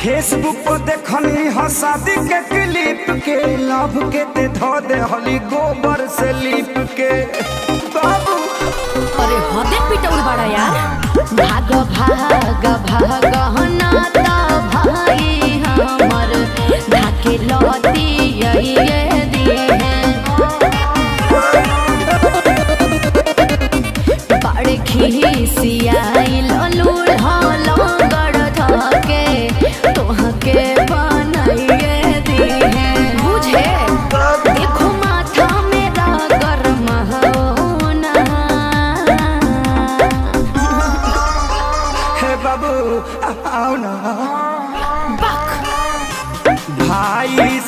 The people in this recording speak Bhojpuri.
फेसबुक पर देखनी ह शादी के क्लिप के लव के ते धो दे हली गोबर से लिप के बाबू। अरे हदे पिटौल बड़ा यार। भाग भाग भाग नाता भाई हमर धाके लती ये दिए बड़े खिसियाई ललूल लंगड़ धके तोहके बनाइए दिए बुझे। देखो माथा मेरा गरम होना। हे बाबू आओ ना भाई